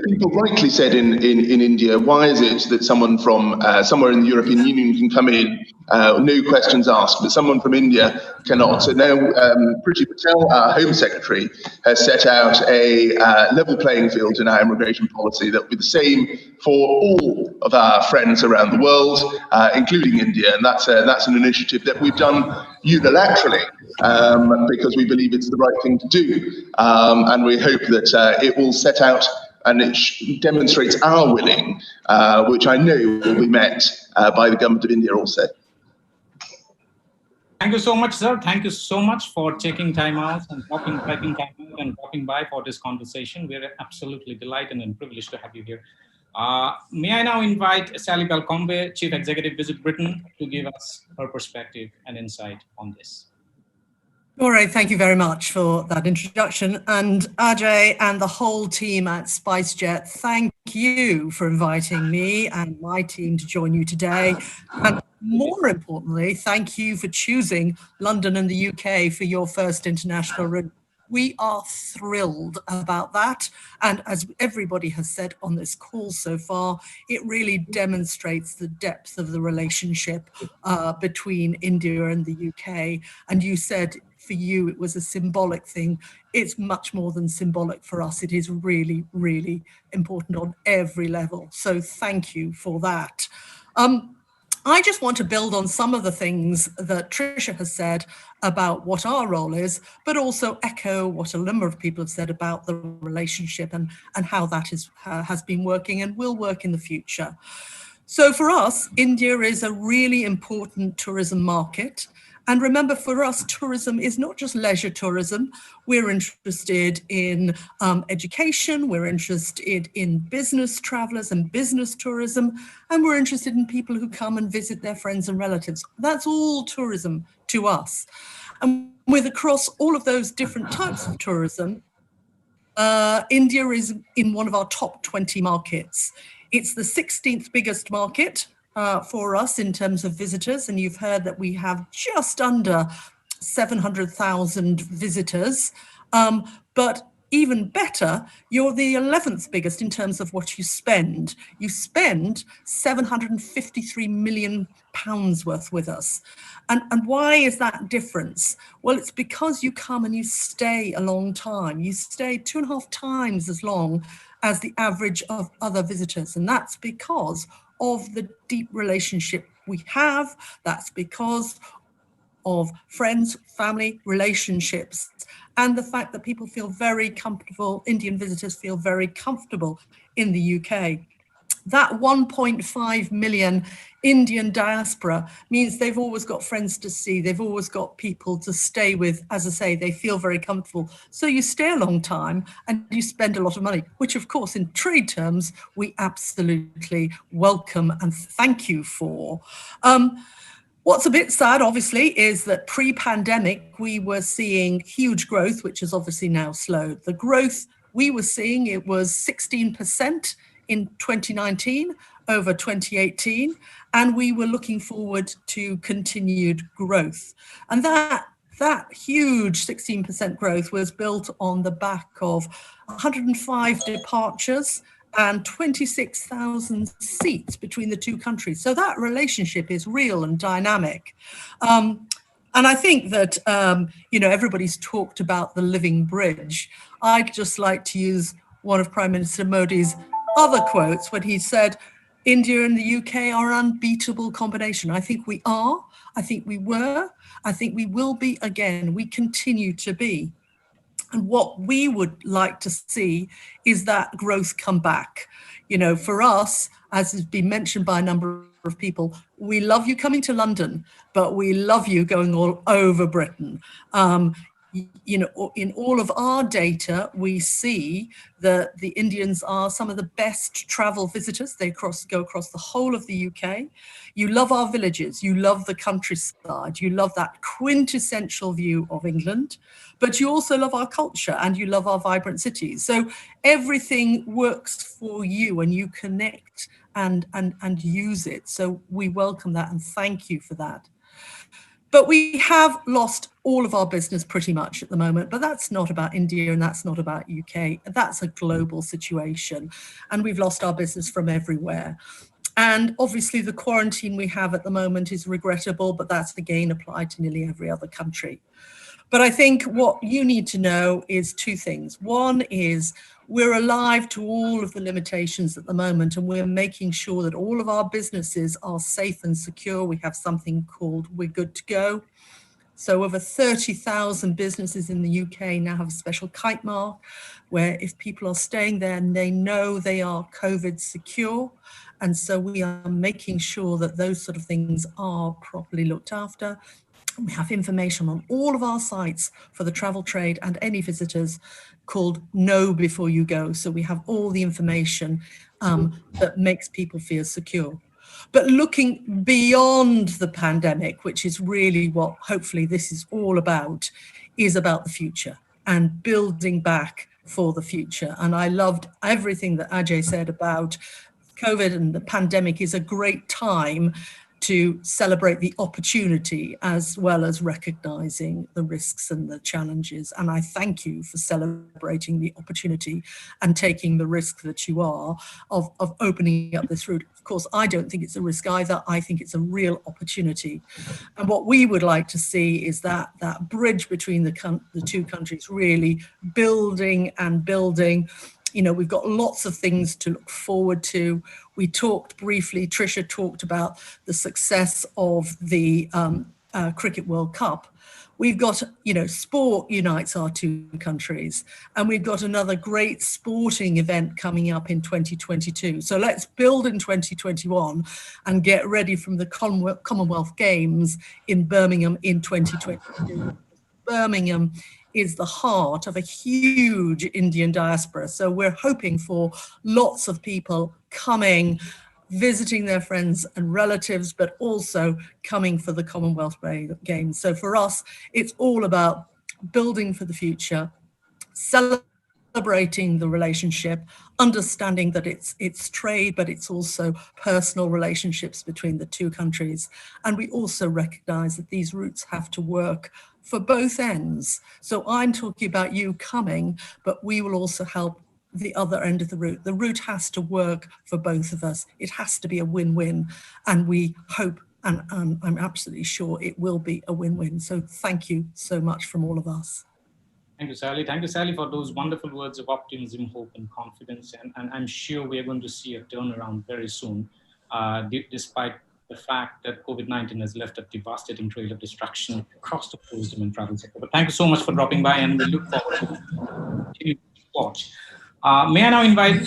People rightly said in India, why is it that someone from somewhere in the European Union can come in, no questions asked, but someone from India cannot? So now Priti Patel, our Home Secretary, has set out a level playing field in our immigration policy that will be the same for all of our friends around the world, including India. And that's an initiative that we've done unilaterally because we believe it's the right thing to do. And we hope that it will set out and it demonstrates our willing, which I know will be met by the government of India also. Thank you so much, sir. Thank you so much for taking time out and dropping by for this conversation. We're absolutely delighted and privileged to have you here. May I now invite Sally Balcombe, Chief Executive, Visit Britain, to give us her perspective and insight on this. All right, thank you very much for that introduction. And Ajay and the whole team at SpiceJet, thank you for inviting me and my team to join you today. And more importantly, thank you for choosing London and the UK for your first international route. We are thrilled about that. And as everybody has said on this call so far, it really demonstrates the depth of the relationship between India and the UK. And you said for you, it was a symbolic thing. It's much more than symbolic for us. It is really, really important on every level. So thank you for that. I just want to build on some of the things that Tricia has said about what our role is, but also echo what a number of people have said about the relationship and how that has been working and will work in the future. So for us, India is a really important tourism market. And remember, for us, tourism is not just leisure tourism. We're interested in education, we're interested in business travelers and business tourism, and we're interested in people who come and visit their friends and relatives. That's all tourism to us. And with across all of those different types of tourism, India is in one of our top 20 markets. It's the 16th biggest market for us in terms of visitors, and you've heard that we have just under 700,000 visitors, but even better, you're the 11th biggest in terms of what you spend. You spend £753 million worth with us. And why is that difference? Well, it's because you come and you stay a long time. You stay 2.5 times as long as the average of other visitors, and that's because of the deep relationship we have. That's because of friends, family, relationships, and the fact that people feel very comfortable, Indian visitors feel very comfortable in the UK. That 1.5 million Indian diaspora means they've always got friends to see. They've always got people to stay with. As I say, they feel very comfortable. So you stay a long time and you spend a lot of money, which of course in trade terms, we absolutely welcome and thank you for. What's a bit sad, obviously, is that pre-pandemic, we were seeing huge growth, which has obviously now slowed. The growth we were seeing, it was 16% in 2019 over 2018, and we were looking forward to continued growth. And that huge 16% growth was built on the back of 105 departures and 26,000 seats between the two countries. So that relationship is real and dynamic. And I think that, everybody's talked about the living bridge. I'd just like to use one of Prime Minister Modi's other quotes when he said, India and the UK are an unbeatable combination. I think we are, I think we were, I think we will be again, we continue to be. And what we would like to see is that growth come back. For us, as has been mentioned by a number of people, we love you coming to London, but we love you going all over Britain. In all of our data, we see that the Indians are some of the best travel visitors. They go across the whole of the UK. You love our villages, you love the countryside, you love that quintessential view of England, but you also love our culture and you love our vibrant cities. So everything works for you and you connect and use it. So we welcome that and thank you for that. But we have lost all of our business pretty much at the moment, but that's not about India and that's not about UK. That's a global situation. And we've lost our business from everywhere. And obviously the quarantine we have at the moment is regrettable, but that's again applied to nearly every other country. But I think what you need to know is two things. One is we're alive to all of the limitations at the moment, and we're making sure that all of our businesses are safe and secure. We have something called We're Good to Go. So over 30,000 businesses in the UK now have a special kite mark, where if people are staying there, they know they are COVID secure. And so we are making sure that those sort of things are properly looked after. We have information on all of our sites for the travel trade and any visitors called Know Before You Go. So we have all the information that makes people feel secure. But looking beyond the pandemic, which is really what hopefully this is all about, is about the future and building back for the future. And I loved everything that Ajay said about COVID, and the pandemic is a great time to celebrate the opportunity as well as recognizing the risks and the challenges. And I thank you for celebrating the opportunity and taking the risk that you are of opening up this route. Of course, I don't think it's a risk either. I think it's a real opportunity. And what we would like to see is that bridge between the two countries really building and building. We've got lots of things to look forward to. We talked briefly, Tricia talked about the success of the Cricket World Cup. We've got, sport unites our two countries, and we've got another great sporting event coming up in 2022. So let's build in 2021 and get ready from the Commonwealth Games in Birmingham in 2022. Birmingham is the heart of a huge Indian diaspora. So we're hoping for lots of people coming, visiting their friends and relatives, but also coming for the Commonwealth Games. So for us, it's all about building for the future, celebrating the relationship, understanding that it's trade, but it's also personal relationships between the two countries. And we also recognize that these routes have to work for both ends. So I'm talking about you coming, but we will also help the other end of the route. The route has to work for both of us. It has to be a win-win. And we hope, and I'm absolutely sure it will be a win-win. So thank you so much from all of us. Thank you, Sally. Thank you, Sally, for those wonderful words of optimism, hope, and confidence. And I'm sure we are going to see a turnaround very soon, despite the fact that COVID-19 has left a devastating trail of destruction across the tourism and travel sector. But thank you so much for dropping by, and we look forward to continuing to watch. May I now invite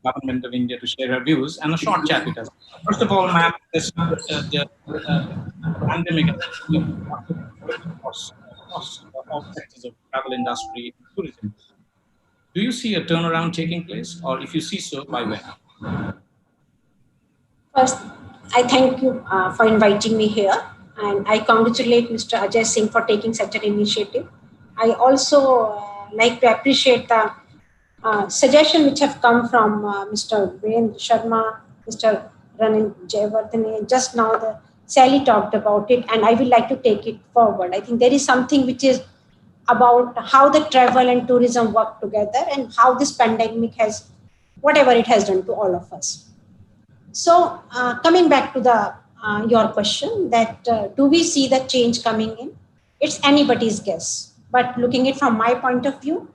Government of India to share her views and a short chat with us. First of all, ma'am, the pandemic across all sectors of travel industry and tourism. Do you see a turnaround taking place, or if you see so, by when? First, I thank you for inviting me here, and I congratulate Mr. Ajay Singh for taking such an initiative. I also like to appreciate the suggestion which have come from Mr. Virendra Sharma, Mr. Ranin Jayawardene. Just now, the Sally talked about it, and I would like to take it forward. I think there is something which is about how the travel and tourism work together and how this pandemic has, whatever it has done to all of us. So coming back to the your question that do we see the change coming in? It's anybody's guess. But looking it from my point of view,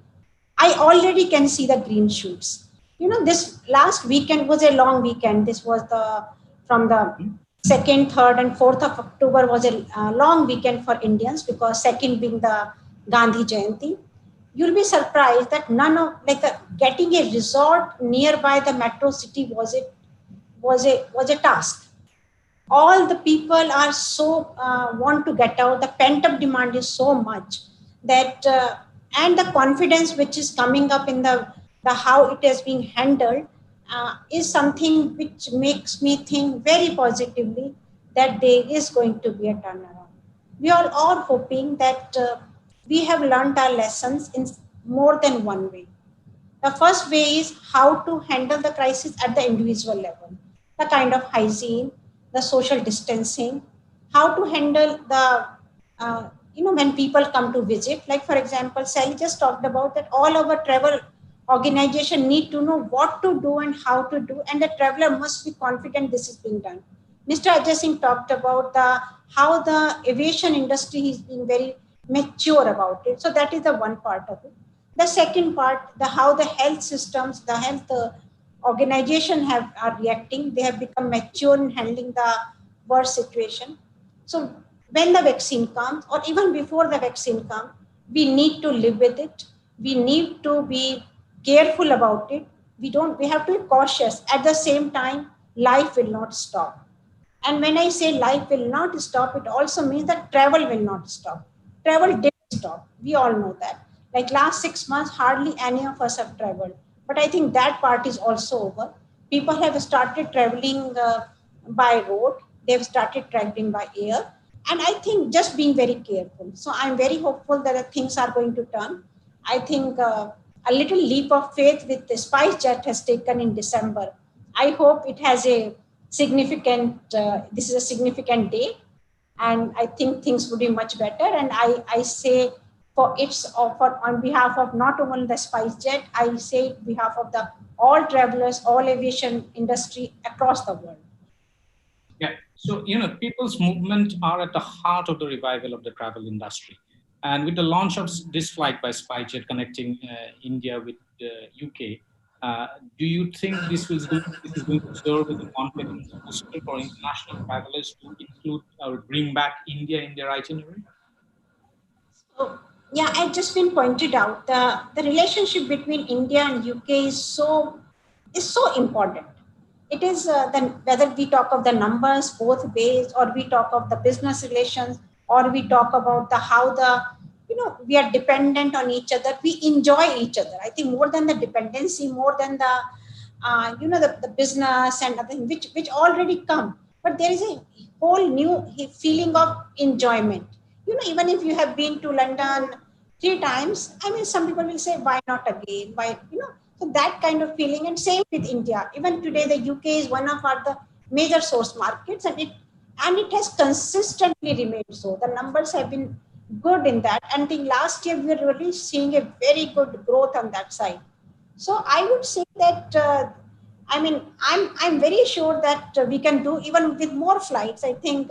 I already can see the green shoots. You know, this last weekend was a long weekend. This was from the 2nd, 3rd and 4th of October was a long weekend for Indians because 2nd being the Gandhi Jayanti. You'll be surprised that none of getting a resort nearby the metro city was a task. All the people are so want to get out. The pent up demand is so much that and the confidence which is coming up in the how it is being handled is something which makes me think very positively that there is going to be a turnaround. We are all hoping that we have learned our lessons in more than one way. The first way is how to handle the crisis at the individual level, the kind of hygiene, the social distancing, how to handle the, when people come to visit. Like, for example, Sally just talked about that all our travel organization need to know what to do and how to do, and the traveler must be confident this is being done. Mr. Ajay Singh talked about how the aviation industry is being very mature about it. So that is the one part of it. The second part, how the health systems, the health organization are reacting. They have become mature in handling the worst situation. So when the vaccine comes, or even before the vaccine comes, we need to live with it. We need to be careful about it. We have to be cautious. At the same time, life will not stop. And when I say life will not stop, it also means that travel will not stop. Travel did stop. We all know that. Like last 6 months, hardly any of us have traveled. But I think that part is also over. People have started traveling by road. They've started traveling by air. And I think just being very careful. So I'm very hopeful that things are going to turn. I think a little leap of faith with the SpiceJet has taken in December. I hope it has a significant, this is a significant day. And I think things would be much better. And I say on behalf of not only the SpiceJet, I say on behalf of all travelers, all aviation industry across the world. Yeah, so, people's movement are at the heart of the revival of the travel industry. And with the launch of this flight by SpiceJet connecting India with the UK, do you think this is going to serve as a confidence booster for international travelers to include or bring back India in their itinerary? So, yeah, I've just been pointed out the relationship between India and UK is so important. It is whether we talk of the numbers both ways, or we talk of the business relations, or we talk about how we are dependent on each other. We enjoy each other. I think more than the dependency, more than the business and other things which already come. But there is a whole new feeling of enjoyment. Even if you have been to London 3 times, I mean, some people will say, why not again? Why, so that kind of feeling. And same with India. Even today, the UK is one of the major source markets, and it has consistently remained so. The numbers have been good in that. And I think last year we were really seeing a very good growth on that side. So I would say that, I'm very sure that we can do even with more flights. I think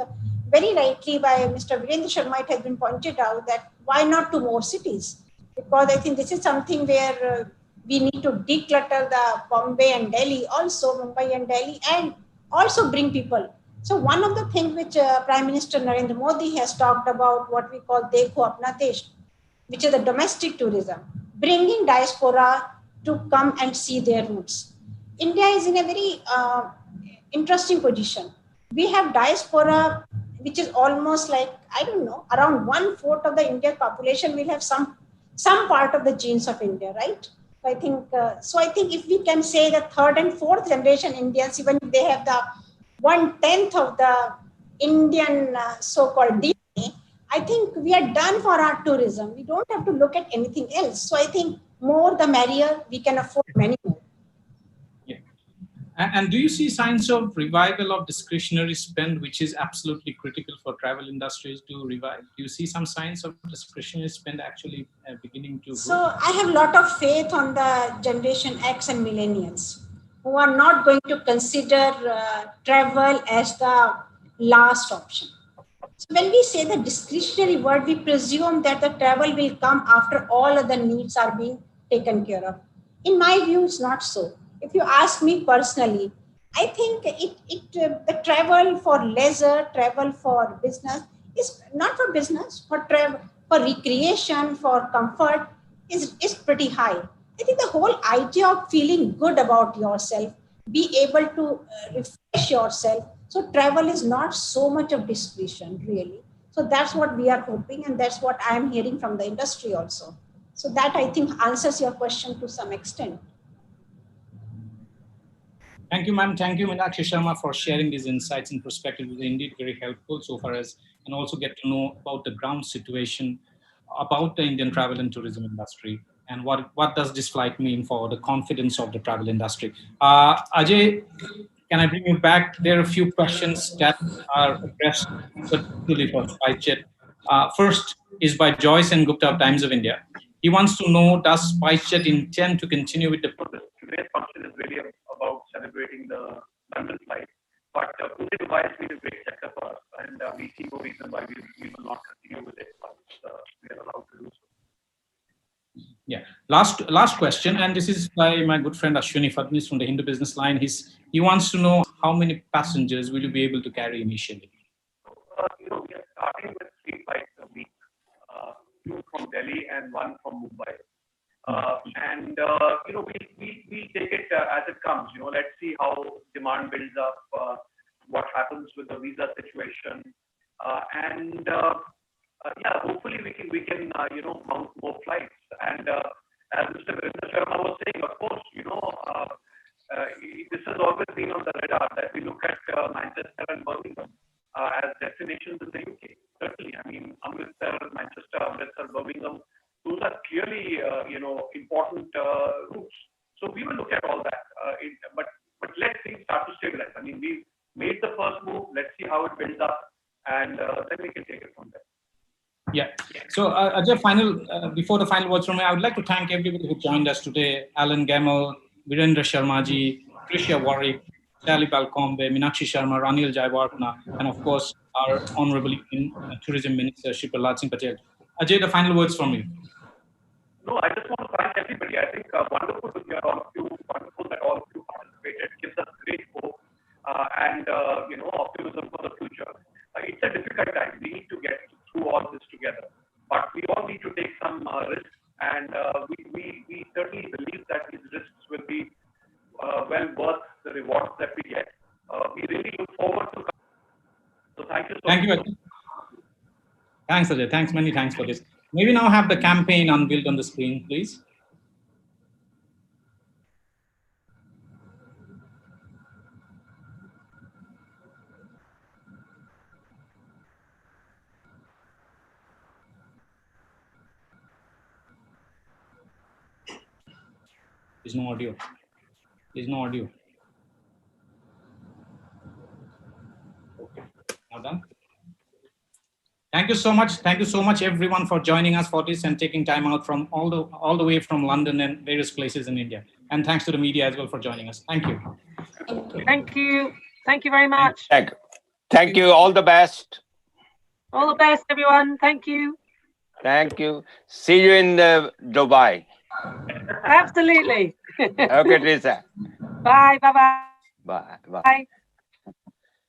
very rightly by Mr. Virendra Sharma, it has been pointed out that why not to more cities? Because I think this is something where we need to declutter the Bombay and Delhi, also Mumbai and Delhi, and also bring people. So one of the things which Prime Minister Narendra Modi has talked about, what we call Dekho Apna Desh, which is the domestic tourism, bringing diaspora to come and see their roots. India is in a very interesting position. We have diaspora, which is almost like, I don't know, around 1/4 of the Indian population will have some part of the genes of India, right? I think if we can say the third and fourth generation Indians, even if they have the 1/10 of the Indian so-called DNA, I think we are done for our tourism. We don't have to look at anything else. So I think more the merrier. We can afford many more. Yeah. And do you see signs of revival of discretionary spend, which is absolutely critical for travel industries to revive? Do you see some signs of discretionary spend actually beginning to grow? So I have a lot of faith on the Generation X and millennials who are not going to consider travel as the last option. So when we say the discretionary word, we presume that the travel will come after all other needs are being taken care of. In my view, it's not so. If you ask me personally, I think the travel for leisure, travel for business is not for business, for travel, for recreation, for comfort is pretty high. I think the whole idea of feeling good about yourself, be able to refresh yourself. So travel is not so much of discretion, really. So that's what we are hoping, and that's what I am hearing from the industry also. So that, I think, answers your question to some extent. Thank you, ma'am. Thank you, Meenakshi Sharma, for sharing these insights and perspectives. It was indeed very helpful so far as, and also get to know about the ground situation about the Indian travel and tourism industry, and what does this flight mean for the confidence of the travel industry. Ajay, can I bring you back? There are a few questions that are addressed particularly for SpiceJet. First is by Joyce and Gupta of Times of India. He wants to know, does SpiceJet intend to continue with the Today's function is really about celebrating the London flight, but Pune Dubai has been a great sector for us, and we see no reason why we will not continue with it once we are allowed to do so. Yeah. Last question, and this is by my good friend Ashwini Fadnis from the Hindu Business Line. He wants to know, how many passengers will you be able to carry initially? We are starting with 3 flights a week, 2 from Delhi and 1 from Mumbai. We take it as it comes. Let's see how demand builds up, what happens with the visa situation, hopefully we can mount more flights. And as Mr. Virendra Sharma was saying, of course, this has always been on the radar that we look at Manchester and Birmingham as destinations in the UK. Certainly, I mean, Amritsar, Manchester, Amritsar, Birmingham, those are clearly, important routes. So we will look at all that. But let things start to stabilize. I mean, we made the first move. Let's see how it builds up, and then we can take it from there. Yeah. So, Ajay, before the final words from me, I would like to thank everybody who joined us today: Alan Gamel, Virendra Sharmaji, Krisha Warwick, Sally Balcombe, Meenakshi Sharma, Ranil Jayawardena, and of course, our Honorable Tourism Minister, Shri Prahlad Singh Patel. Ajay, the final words from you. No, I just want to thank everybody. I think wonderful to hear all of you, wonderful that all of you participated. It gives us great hope and optimism for the future. It's a difficult time. We need to get through all this together, but we all need to take some risks, and we certainly believe that these risks will be well worth the rewards that we get. We really look forward to. So thank you so much. Thank you, Ajay. Thanks, Ajay. Thanks, many thanks for this. May we now have the campaign unveiled on the screen, please? There's no audio. There's no audio. Okay, now done. Thank you so much. Thank you so much, everyone, for joining us for this and taking time out from all the way from London and various places in India. And thanks to the media as well for joining us. Thank you. Thank you. Thank you very much. Thank you. All the best. All the best, everyone. Thank you. Thank you. See you in Dubai. Absolutely. Okay, Teresa. Bye. Bye-bye. Bye. Bye. Bye.